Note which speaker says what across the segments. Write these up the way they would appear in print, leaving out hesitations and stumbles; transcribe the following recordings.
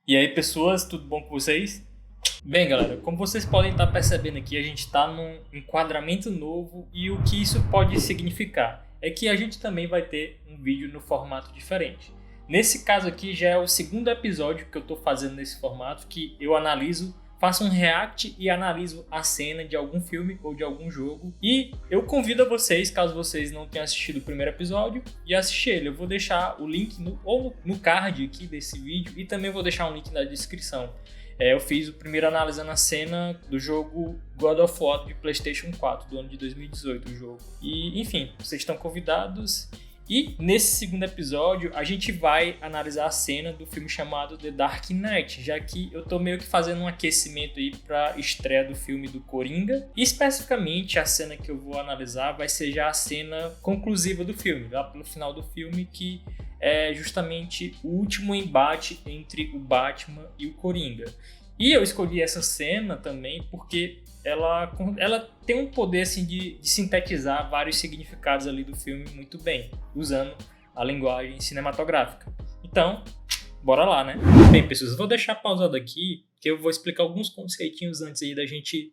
Speaker 1: E aí, pessoas, tudo bom com vocês? Bem, galera, como vocês podem estar percebendo aqui, a gente está num enquadramento novo e o que isso pode significar é que a gente também vai ter um vídeo no formato diferente. Nesse caso aqui já é o segundo episódio que eu estou fazendo nesse formato, que eu analiso, faço um react e analiso a cena de algum filme ou de algum jogo. E eu convido a vocês, caso vocês não tenham assistido o primeiro episódio, e assistir ele. Eu vou deixar o link no card aqui desse vídeo e também vou deixar um link na descrição. Eu fiz o primeiro analisando a cena do jogo God of War de PlayStation 4, do ano de 2018, o jogo. E, enfim, vocês estão convidados. E nesse segundo episódio, a gente vai analisar a cena do filme chamado The Dark Knight, já que eu tô meio que fazendo um aquecimento aí pra estreia do filme do Coringa. E especificamente a cena que eu vou analisar vai ser já a cena conclusiva do filme, lá pelo final do filme, que é justamente o último embate entre o Batman e o Coringa. E eu escolhi essa cena também porque ela tem um poder assim, de sintetizar vários significados ali do filme muito bem, usando a linguagem cinematográfica. Então, bora lá, né? Bem, pessoas, eu vou deixar pausado aqui, que eu vou explicar alguns conceitinhos antes aí da gente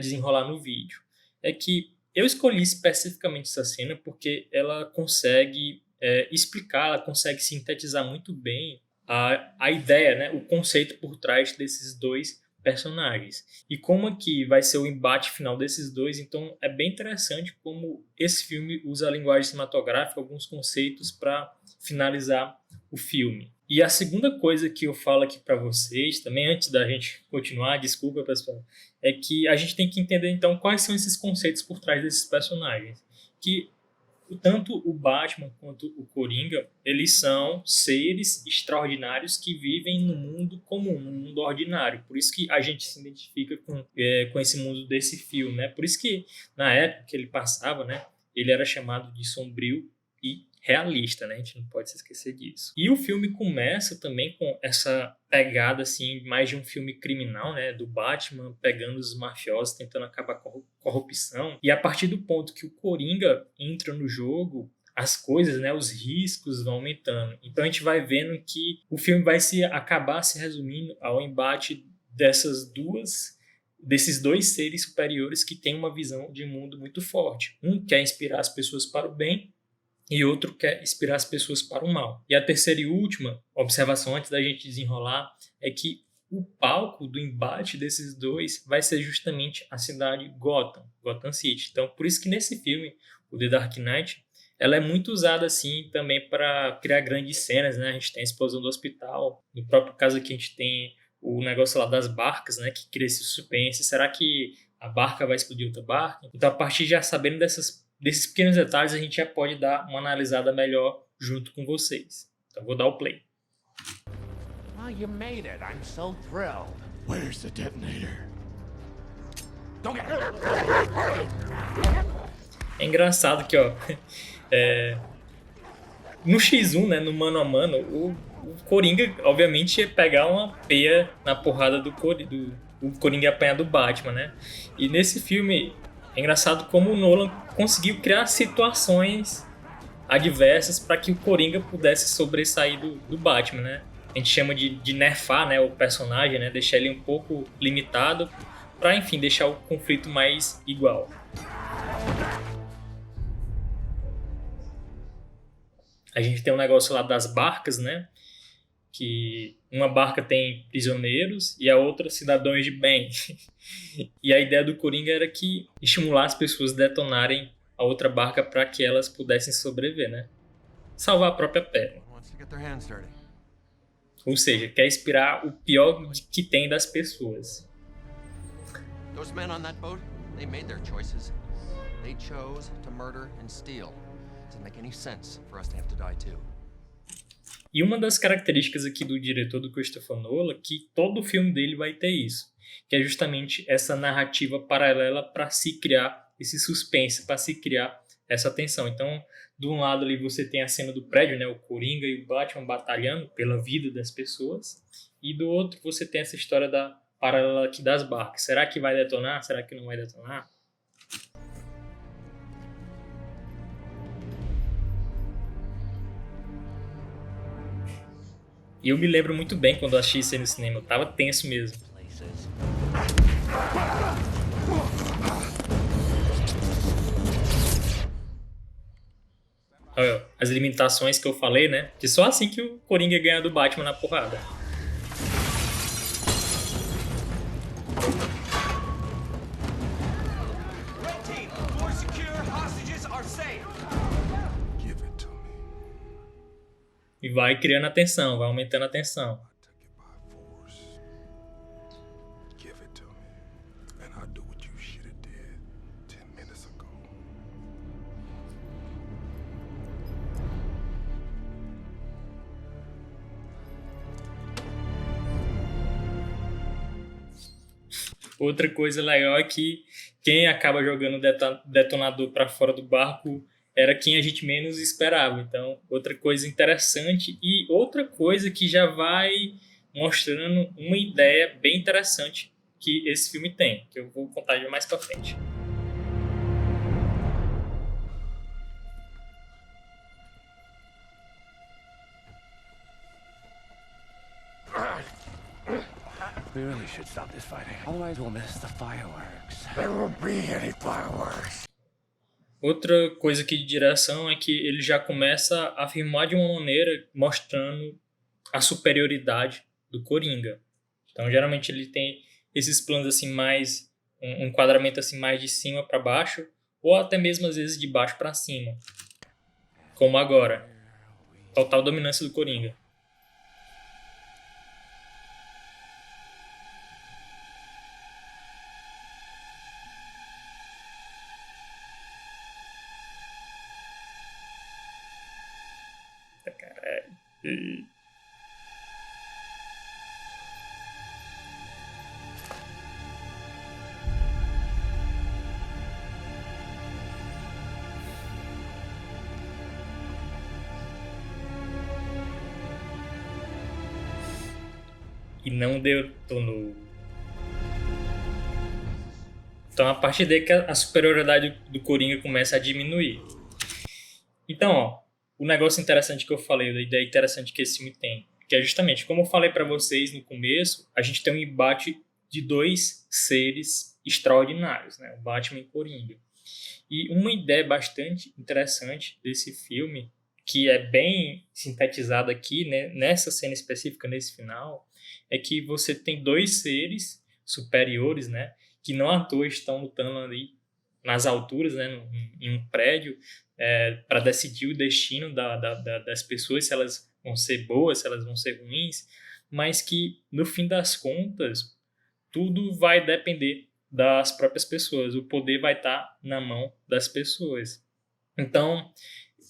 Speaker 1: desenrolar no vídeo. É que eu escolhi especificamente essa cena porque ela consegue explicar, ela consegue sintetizar muito bem a ideia, né, o conceito por trás desses dois personagens. E como aqui vai ser o embate final desses dois, então é bem interessante como esse filme usa a linguagem cinematográfica, alguns conceitos para finalizar o filme. E a segunda coisa que eu falo aqui para vocês, também antes da gente continuar, desculpa pessoal, é que a gente tem que entender então quais são esses conceitos por trás desses personagens. Que tanto o Batman quanto o Coringa, eles são seres extraordinários que vivem no mundo comum, no mundo ordinário. Por isso que a gente se identifica com esse mundo desse filme, né? Por isso que na época que ele passava, né, ele era chamado de sombrio e realista, né? A gente não pode se esquecer disso. E o filme começa também com essa pegada assim, mais de um filme criminal, né, do Batman pegando os mafiosos, tentando acabar com a corrupção. E a partir do ponto que o Coringa entra no jogo, as coisas, né, os riscos vão aumentando. Então a gente vai vendo que o filme vai acabar se resumindo ao embate desses dois seres superiores que têm uma visão de mundo muito forte. Um quer inspirar as pessoas para o bem e outro quer inspirar as pessoas para o mal. E a terceira e última observação antes da gente desenrolar é que o palco do embate desses dois vai ser justamente a cidade Gotham City. Então, por isso que nesse filme, o The Dark Knight, ela é muito usada assim também para criar grandes cenas, né? A gente tem a explosão do hospital, no próprio caso aqui a gente tem o negócio lá das barcas, né? Que cria esse suspense. Será que a barca vai explodir outra barca? Então, a partir de já sabendo desses pequenos detalhes, a gente já pode dar uma analisada melhor junto com vocês. Então vou dar o play.
Speaker 2: Oh, you made it. I'm so thrilled.
Speaker 3: Where's the detonator?
Speaker 2: Go get
Speaker 1: É engraçado que, ó, no X1, né, no mano a mano, o Coringa, obviamente, ia pegar uma peia na porrada do Coringa ia apanhar do Batman, né? E nesse filme, é engraçado como o Nolan conseguiu criar situações adversas para que o Coringa pudesse sobressair do Batman, né? A gente chama de nerfar, né, o personagem, né? Deixar ele um pouco limitado para, enfim, deixar o conflito mais igual. A gente tem um negócio lá das barcas, né? Que uma barca tem prisioneiros e a outra cidadãos de bem. E a ideia do Coringa era que estimular as pessoas a detonarem a outra barca para que elas pudessem sobreviver, né? Salvar a própria pele. Ou seja, quer inspirar o pior que tem das pessoas.
Speaker 2: Those men on that boat, they made their choices. They chose to murder and steal. Doesn't make any sense for us to have to die too.
Speaker 1: E uma das características aqui do diretor do Christopher Nolan, que todo filme dele vai ter isso, que é justamente essa narrativa paralela para se criar esse suspense, para se criar essa tensão. Então, de um lado ali você tem a cena do prédio, né, o Coringa e o Batman batalhando pela vida das pessoas, e do outro você tem essa história da paralela aqui das barcas. Será que vai detonar? Será que não vai detonar? E eu me lembro muito bem quando eu assisti isso aí no cinema. Eu tava tenso mesmo. Olha, as limitações que eu falei, né? Que só assim que o Coringa ganha do Batman na porrada. E vai criando a tensão, vai aumentando a tensão. Outra coisa legal é que quem acaba jogando o detonador para fora do barco era quem a gente menos esperava. Então, outra coisa interessante e outra coisa que já vai mostrando uma ideia bem interessante que esse filme tem, que eu vou contar mais para frente.
Speaker 3: We really should stop this fighting. Otherwise we'll miss the fireworks. There won't be any fireworks.
Speaker 1: Outra coisa aqui de direção é que ele já começa a filmar de uma maneira mostrando a superioridade do Coringa. Então, geralmente ele tem esses planos assim mais um enquadramento assim mais de cima para baixo ou até mesmo às vezes de baixo para cima. Como agora. Total dominância do Coringa. E não detonou. Então, a partir daí que a superioridade do Coringa começa a diminuir. Então, ó, o negócio interessante que eu falei, da ideia interessante que esse filme tem, que é justamente, como eu falei para vocês no começo, a gente tem um embate de dois seres extraordinários, né? O Batman e o Coringa. E uma ideia bastante interessante desse filme, que é bem sintetizada aqui, né, nessa cena específica, nesse final, é que você tem dois seres superiores, né, que não à toa estão lutando ali nas alturas, né, em um prédio, para decidir o destino das pessoas, se elas vão ser boas, se elas vão ser ruins, mas que, no fim das contas, tudo vai depender das próprias pessoas. O poder vai estar na mão das pessoas. Então,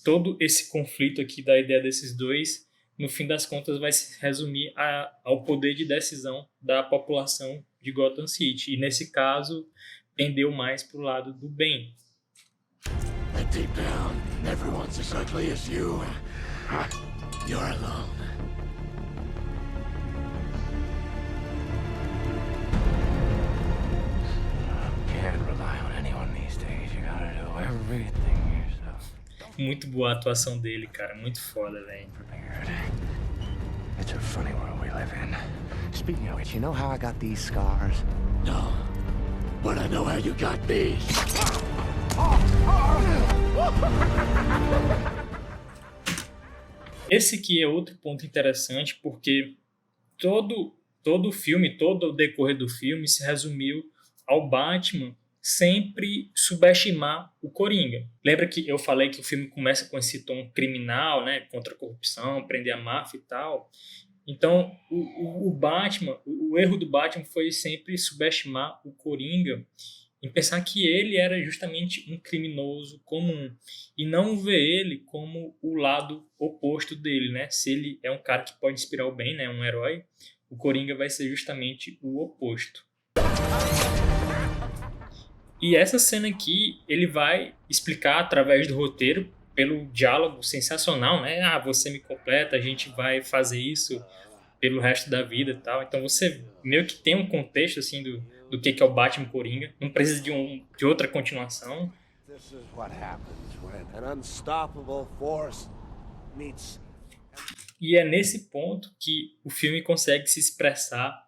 Speaker 1: todo esse conflito aqui da ideia desses dois, no fim das contas, vai se resumir ao poder de decisão da população de Gotham City. E, nesse caso, pendeu mais para o lado do bem.
Speaker 3: But deep down, everyone's as ugly as you. You're alone. Can't rely on anyone these days. You gotta do everything yourself.
Speaker 1: Muito boa a atuação dele, cara. Muito foda, velho.
Speaker 3: It's a funny world we live in. Speaking of which, you know how I got these scars? No. But I know how you got these.
Speaker 1: Esse aqui é outro ponto interessante, porque todo o filme, todo o decorrer do filme se resumiu ao Batman sempre subestimar o Coringa. Lembra que eu falei que o filme começa com esse tom criminal, né, contra a corrupção, prender a máfia e tal? Então, o Batman, o erro do Batman foi sempre subestimar o Coringa em pensar que ele era justamente um criminoso comum e não ver ele como o lado oposto dele, né? Se ele é um cara que pode inspirar o bem, né, um herói, o Coringa vai ser justamente o oposto. E essa cena aqui, ele vai explicar através do roteiro, pelo diálogo sensacional, né? Ah, você me completa, a gente vai fazer isso pelo resto da vida e tal. Então você meio que tem um contexto assim do que é o Batman Coringa. Não precisa de outra continuação.
Speaker 4: This is what happens when an unstoppable force meets
Speaker 1: E é nesse ponto que o filme consegue se expressar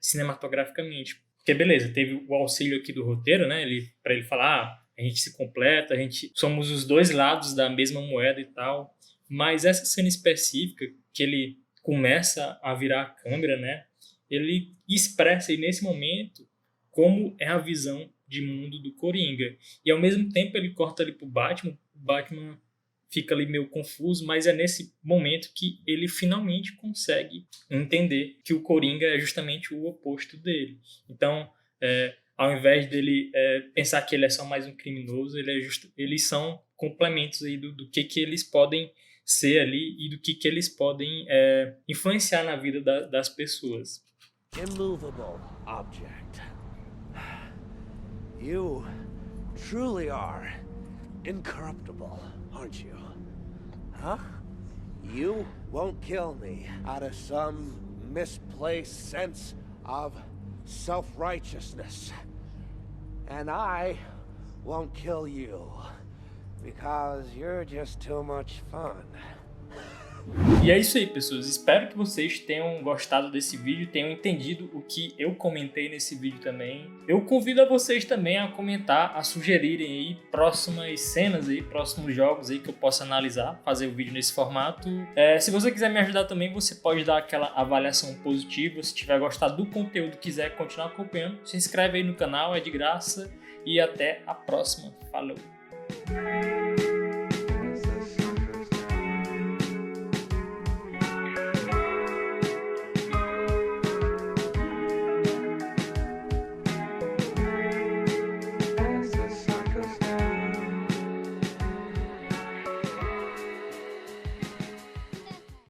Speaker 1: cinematograficamente. Porque beleza, teve o auxílio aqui do roteiro, né? Para ele falar, a gente se completa, a gente somos os dois lados da mesma moeda e tal. Mas essa cena específica, que ele começa a virar a câmera, né? Ele expressa aí nesse momento como é a visão de mundo do Coringa. E ao mesmo tempo ele corta ali pro Batman, o Batman fica ali meio confuso, mas é nesse momento que ele finalmente consegue entender que o Coringa é justamente o oposto dele. Então, ao invés dele pensar que ele é só mais um criminoso, eles são complementos aí do que eles podem ser ali e do que eles podem influenciar na vida das pessoas.
Speaker 3: Immovable object. You truly are incorruptible, aren't you? Huh? You won't kill me out of some misplaced sense of self-righteousness. And I won't kill you because you're just too much fun.
Speaker 1: E é isso aí, pessoas. Espero que vocês tenham gostado desse vídeo, tenham entendido o que eu comentei nesse vídeo também. Eu convido a vocês também a comentar, a sugerirem aí próximas cenas aí, próximos jogos aí que eu possa analisar, fazer o vídeo nesse formato. Se você quiser me ajudar também, você pode dar aquela avaliação positiva. Se tiver gostado do conteúdo e quiser continuar acompanhando, se inscreve aí no canal, é de graça. E até a próxima. Falou!